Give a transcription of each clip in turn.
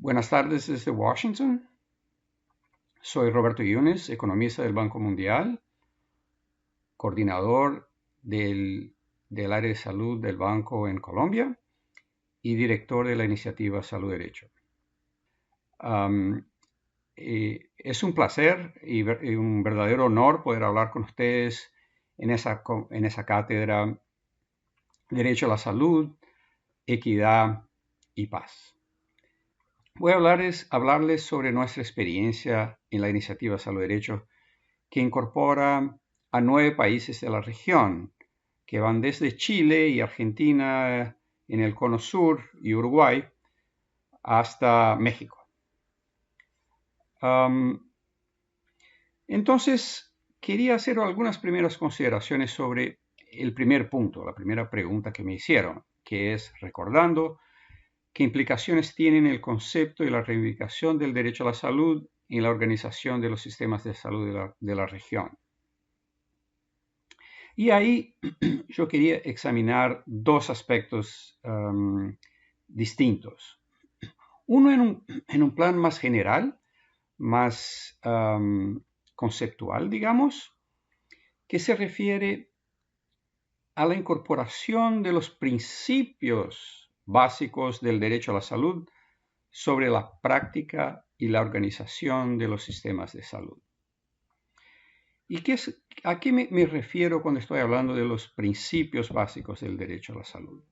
Buenas tardes desde Washington. Soy Roberto Yunes, economista del Banco Mundial, coordinador del área de salud del banco en Colombia y director de la iniciativa Salud Derecho. Es un placer y un verdadero honor poder hablar con ustedes en esa cátedra Derecho a la Salud, Equidad y Paz. Voy a hablarles sobre nuestra experiencia en la iniciativa Salud Derecho, que incorpora a 9 países de la región, que van desde Chile y Argentina en el cono sur y Uruguay hasta México. Entonces, quería hacer algunas primeras consideraciones sobre el primer punto, la primera pregunta que me hicieron, que es recordando qué implicaciones tienen el concepto y la reivindicación del derecho a la salud en la organización de los sistemas de salud de la región. Y ahí yo quería examinar dos aspectos distintos. Uno en un plan más general, más conceptual, digamos, que se refiere a la incorporación de los principios básicos del derecho a la salud sobre la práctica y la organización de los sistemas de salud. ¿Y a qué me refiero cuando estoy hablando de los principios básicos del derecho a la salud?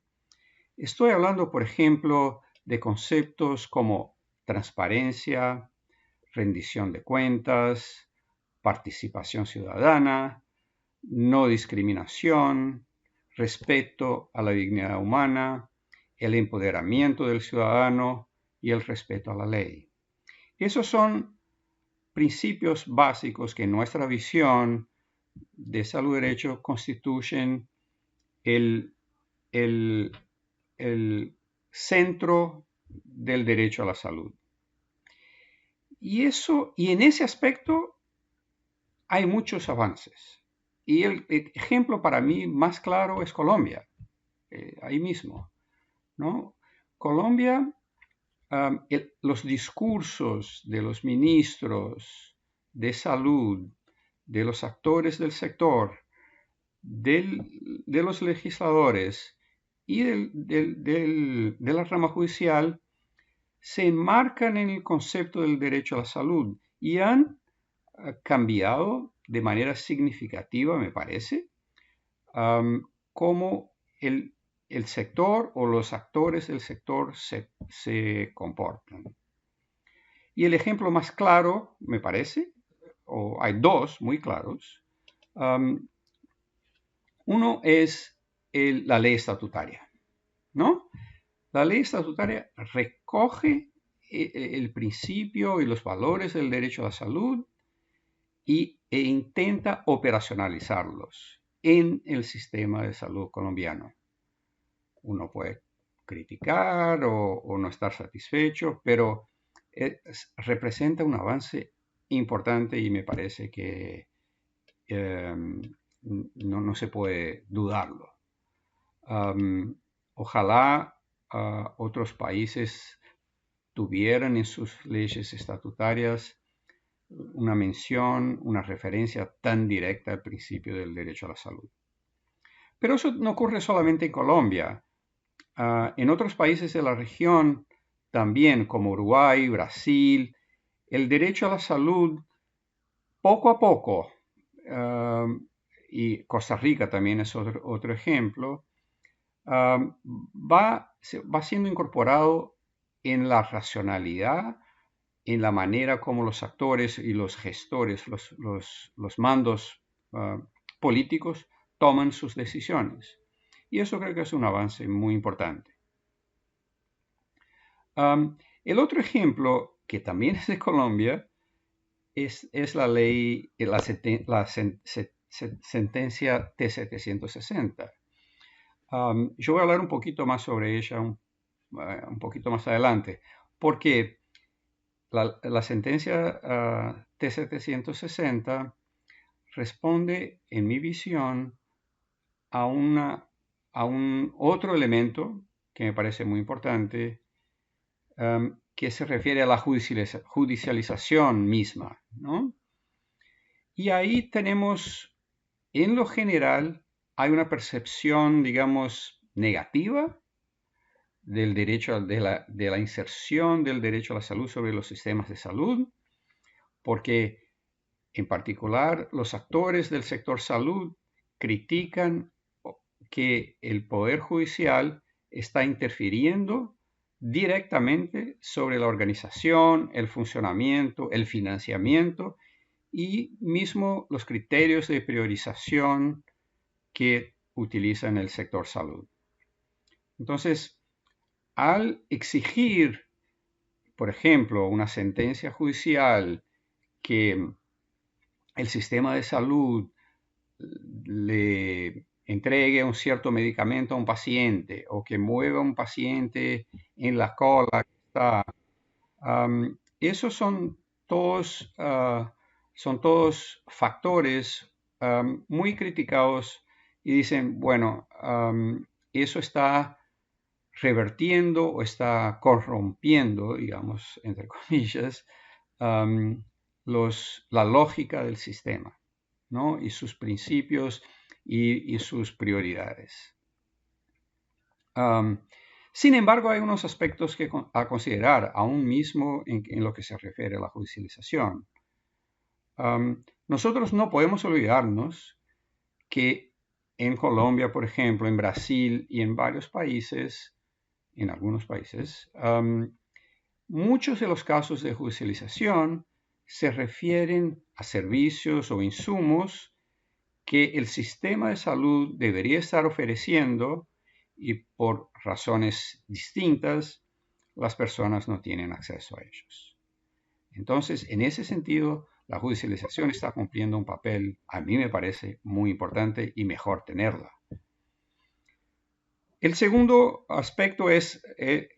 Estoy hablando, por ejemplo, de conceptos como transparencia, rendición de cuentas, participación ciudadana, no discriminación, respeto a la dignidad humana, el empoderamiento del ciudadano y el respeto a la ley. Esos son principios básicos que en nuestra visión de salud derecho constituyen el centro del derecho a la salud. Y en ese aspecto hay muchos avances. Y el ejemplo para mí más claro es Colombia, ahí mismo, ¿no? Colombia, los discursos de los ministros de salud, de los actores del sector, de los legisladores y de la rama judicial se enmarcan en el concepto del derecho a la salud y han cambiado de manera significativa, me parece, cómo el sector o los actores del sector se comportan. Y el ejemplo más claro, me parece, o hay dos muy claros. Uno es la ley estatutaria, ¿no? La ley estatutaria recoge el principio y los valores del derecho a la salud e intenta operacionalizarlos en el sistema de salud colombiano. Uno puede criticar o no estar satisfecho, pero representa un avance importante y me parece que no se puede dudarlo. Ojalá otros países tuvieran en sus leyes estatutarias una mención, una referencia tan directa al principio del derecho a la salud. Pero eso no ocurre solamente en Colombia. En otros países de la región, también como Uruguay, Brasil, el derecho a la salud, poco a poco, y Costa Rica también es otro ejemplo, va siendo incorporado en la racionalidad, en la manera como los actores y los gestores, los mandos políticos toman sus decisiones. Y eso creo que es un avance muy importante. El otro ejemplo, que también es de Colombia, es la ley, la sentencia T-760. Yo voy a hablar un poquito más sobre ella un poquito más adelante, porque la sentencia T-760 responde, en mi visión, a un otro elemento que me parece muy importante, que se refiere a la judicialización misma, ¿no? Y ahí tenemos, en lo general, hay una percepción, digamos, negativa del derecho de la inserción del derecho a la salud sobre los sistemas de salud, porque en particular los actores del sector salud critican que el Poder Judicial está interfiriendo directamente sobre la organización, el funcionamiento, el financiamiento y mismo los criterios de priorización que utiliza el sector salud. Entonces, al exigir, por ejemplo, una sentencia judicial que el sistema de salud le entregue un cierto medicamento a un paciente o que mueva a un paciente en la cola, esos son todos factores muy criticados y dicen, bueno, eso está revertiendo o está corrompiendo, digamos, entre comillas, la lógica del sistema, ¿no? Y sus principios y sus prioridades. Sin embargo, hay unos aspectos a considerar, aún mismo en lo que se refiere a la judicialización. Nosotros no podemos olvidarnos que en Colombia, por ejemplo, en Brasil y en varios países, en algunos países, muchos de los casos de judicialización se refieren a servicios o insumos que el sistema de salud debería estar ofreciendo y por razones distintas las personas no tienen acceso a ellos. Entonces, en ese sentido, la judicialización está cumpliendo un papel, a mí me parece, muy importante y mejor tenerla. El segundo aspecto es,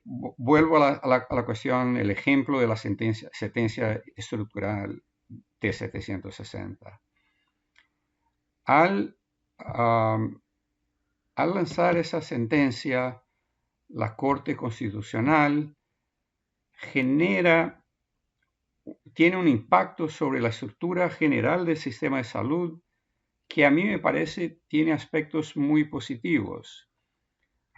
vuelvo a la cuestión, el ejemplo de la sentencia estructural T760. Al lanzar esa sentencia, la Corte Constitucional tiene un impacto sobre la estructura general del sistema de salud que a mí me parece tiene aspectos muy positivos.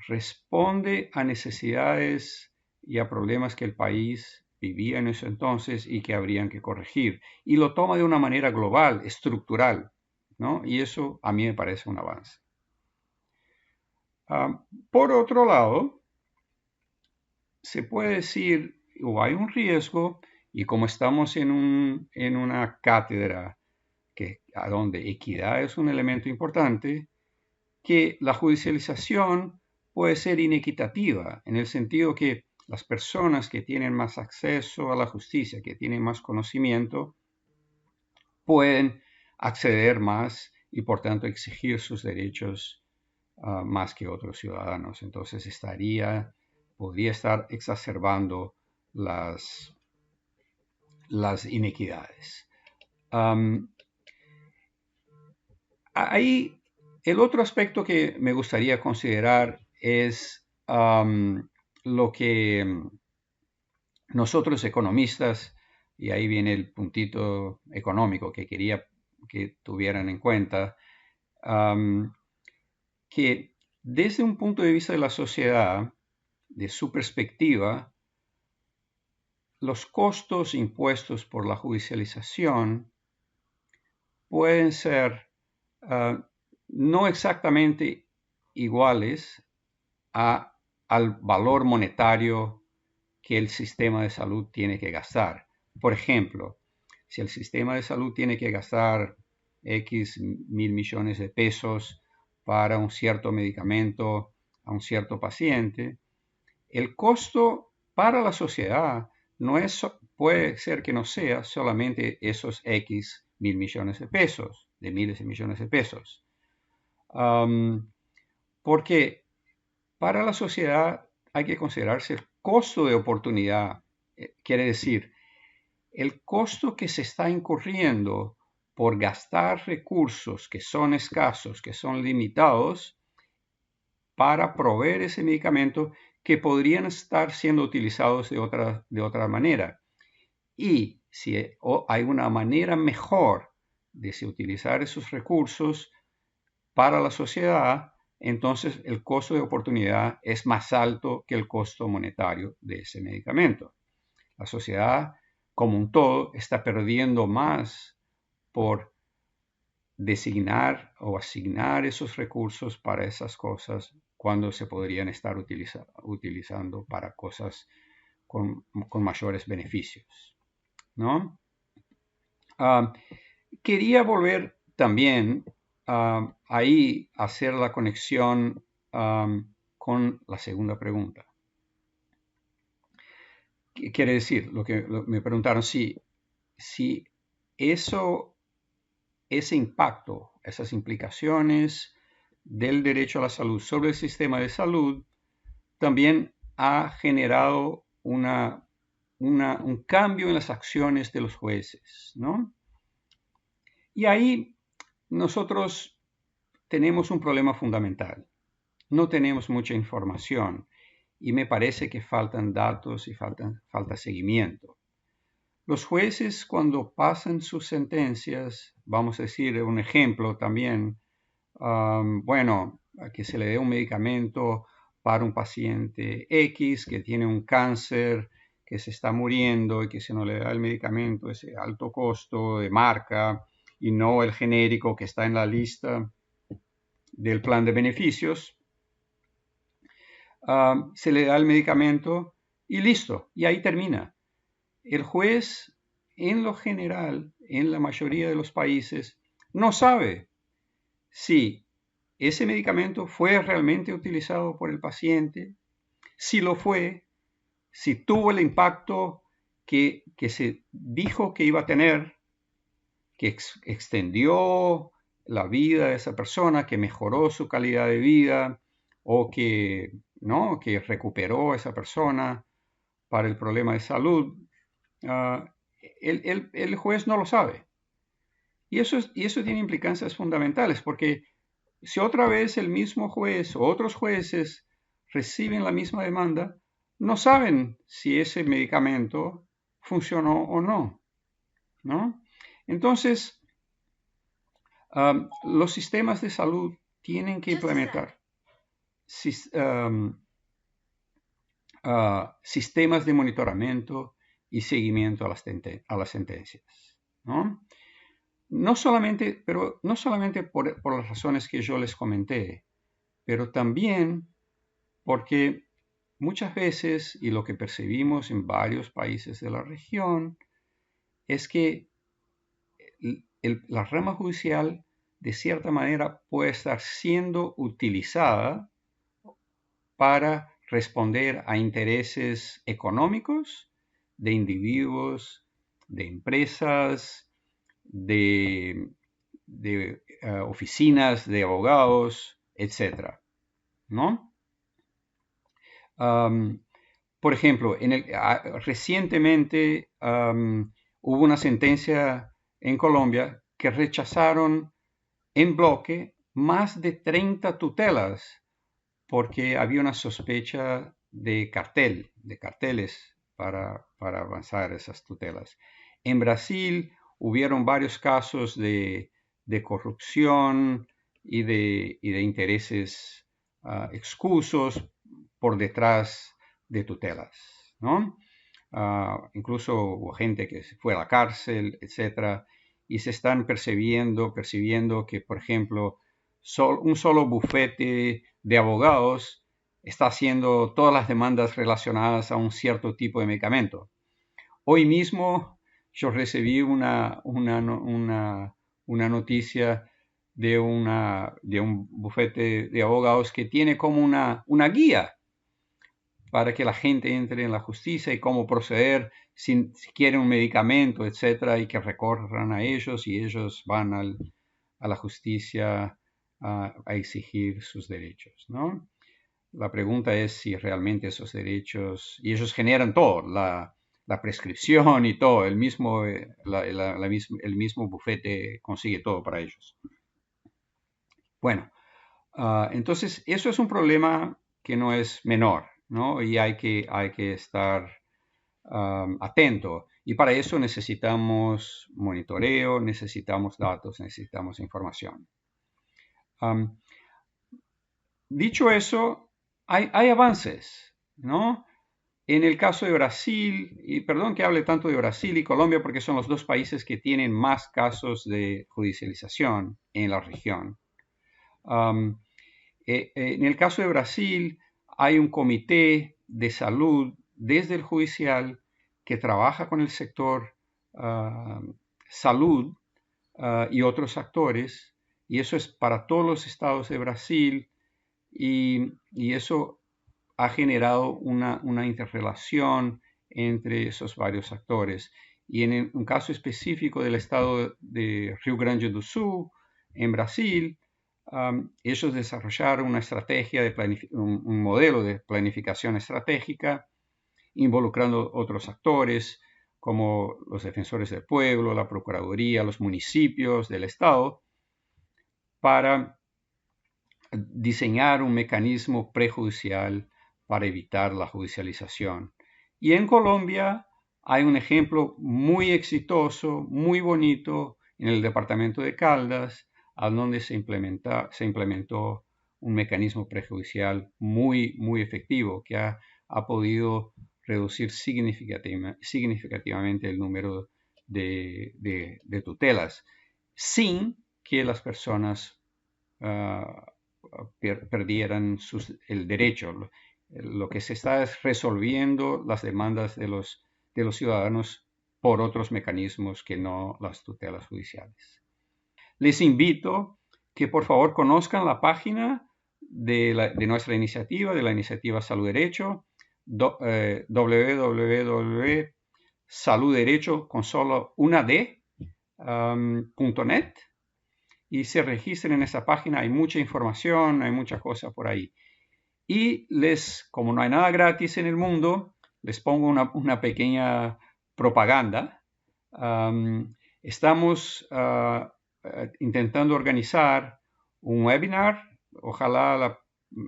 Responde a necesidades y a problemas que el país vivía en ese entonces y que habrían que corregir. Y lo toma de una manera global, estructural, ¿no? Y eso a mí me parece un avance. Por otro lado, se puede decir, o hay un riesgo, y como estamos en una cátedra a donde equidad es un elemento importante, que la judicialización puede ser inequitativa, en el sentido que las personas que tienen más acceso a la justicia, que tienen más conocimiento, pueden acceder más y por tanto exigir sus derechos más que otros ciudadanos. Entonces podría estar exacerbando las inequidades. Ahí el otro aspecto que me gustaría considerar es lo que nosotros economistas, y ahí viene el puntito económico que quería que tuvieran en cuenta, que desde un punto de vista de la sociedad, de su perspectiva, los costos impuestos por la judicialización pueden ser no exactamente iguales al valor monetario que el sistema de salud tiene que gastar. Por ejemplo, si el sistema de salud tiene que gastar X mil millones de pesos para un cierto medicamento a un cierto paciente, el costo para la sociedad puede ser que no sea solamente esos X mil millones de pesos, de miles de millones de pesos. Porque para la sociedad hay que considerarse el costo de oportunidad, quiere decir, el costo que se está incurriendo por gastar recursos que son escasos, que son limitados, para proveer ese medicamento que podrían estar siendo utilizados de otra manera. Y si hay una manera mejor de utilizar esos recursos para la sociedad, entonces el costo de oportunidad es más alto que el costo monetario de ese medicamento. La sociedad como un todo está perdiendo más por designar o asignar esos recursos para esas cosas cuando se podrían estar utilizando para cosas con mayores beneficios, ¿no? Quería volver también ahí a hacer la conexión con la segunda pregunta. Quiere decir, me preguntaron si ese impacto, esas implicaciones del derecho a la salud sobre el sistema de salud también ha generado un cambio en las acciones de los jueces, ¿no? Y ahí nosotros tenemos un problema fundamental. No tenemos mucha información y me parece que faltan datos y falta seguimiento. Los jueces, cuando pasan sus sentencias, vamos a decir un ejemplo también, bueno, que se le dé un medicamento para un paciente X que tiene un cáncer, que se está muriendo y que si no le da el medicamento ese alto costo de marca y no el genérico que está en la lista del plan de beneficios, se le da el medicamento y listo, y ahí termina. El juez, en lo general, en la mayoría de los países, no sabe si ese medicamento fue realmente utilizado por el paciente, si lo fue, si tuvo el impacto que se dijo que iba a tener, que extendió la vida de esa persona, que mejoró su calidad de vida o que recuperó a esa persona para el problema de salud. El juez no lo sabe. Y eso tiene implicancias fundamentales, porque si otra vez el mismo juez o otros jueces reciben la misma demanda, no saben si ese medicamento funcionó o no, ¿no? Entonces, los sistemas de salud tienen que implementar sistemas de monitoramiento y seguimiento a las sentencias, ¿no? No solamente por las razones que yo les comenté, pero también porque muchas veces, y lo que percibimos en varios países de la región, es que la rama judicial de cierta manera puede estar siendo utilizada para responder a intereses económicos de individuos, de empresas, de oficinas de abogados, etc., ¿no? Por ejemplo, recientemente hubo una sentencia en Colombia que rechazaron en bloque más de 30 tutelas porque había una sospecha de carteles para avanzar esas tutelas. En Brasil hubieron varios casos de corrupción y de intereses excusos por detrás de tutelas, ¿no? Incluso hubo gente que se fue a la cárcel, etc. Y se están percibiendo que, por ejemplo, un solo bufete de abogados está haciendo todas las demandas relacionadas a un cierto tipo de medicamento. Hoy mismo yo recibí una noticia de un bufete de abogados que tiene como una guía para que la gente entre en la justicia y cómo proceder si quieren un medicamento, etcétera, y que recorran a ellos y ellos van a la justicia a exigir sus derechos, ¿no? La pregunta es si realmente esos derechos, y ellos generan todo, la prescripción y todo, el mismo bufete consigue todo para ellos. Bueno, entonces eso es un problema que no es menor. ¿no? Y hay que estar atento. Y para eso necesitamos monitoreo, necesitamos datos, necesitamos información. Dicho eso, hay avances, ¿no? En el caso de Brasil, y perdón que hable tanto de Brasil y Colombia porque son los dos países que tienen más casos de judicialización en la región. En el caso de Brasil, hay un comité de salud desde el judicial que trabaja con el sector salud y otros actores, y eso es para todos los estados de Brasil, y eso ha generado una interrelación entre esos varios actores. Y en un caso específico del estado de Rio Grande do Sul, en Brasil, ellos desarrollaron una estrategia un modelo de planificación estratégica involucrando otros actores como los defensores del pueblo, la Procuraduría, los municipios del Estado, para diseñar un mecanismo prejudicial para evitar la judicialización. Y en Colombia hay un ejemplo muy exitoso, muy bonito, en el departamento de Caldas, a donde se implementó un mecanismo prejudicial muy efectivo que ha podido reducir significativamente el número de tutelas sin que las personas perdieran el derecho. Lo que se está es resolviendo las demandas de los ciudadanos por otros mecanismos que no las tutelas judiciales. Les invito que por favor conozcan la página de nuestra iniciativa, de la iniciativa Salud Derecho, www.saludderecho con solo una d.net, y se registren en esa página. Hay mucha información, hay mucha cosa por ahí. Y como no hay nada gratis en el mundo, les pongo una pequeña propaganda. Estamos intentando organizar un webinar, ojalá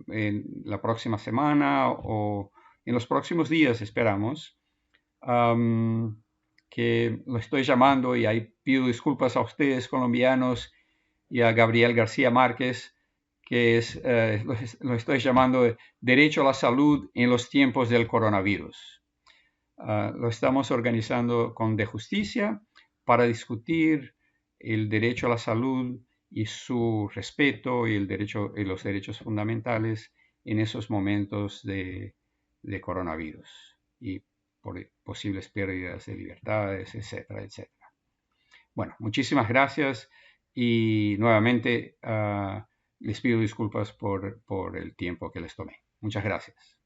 en la próxima semana o en los próximos días, esperamos, que lo estoy llamando, y ahí pido disculpas a ustedes colombianos y a Gabriel García Márquez, que lo estoy llamando Derecho a la Salud en los tiempos del coronavirus. Lo estamos organizando con De Justicia para discutir el derecho a la salud y su respeto y los derechos fundamentales en esos momentos de coronavirus y por posibles pérdidas de libertades, etcétera, etcétera. Bueno, muchísimas gracias y nuevamente les pido disculpas por el tiempo que les tomé. Muchas gracias.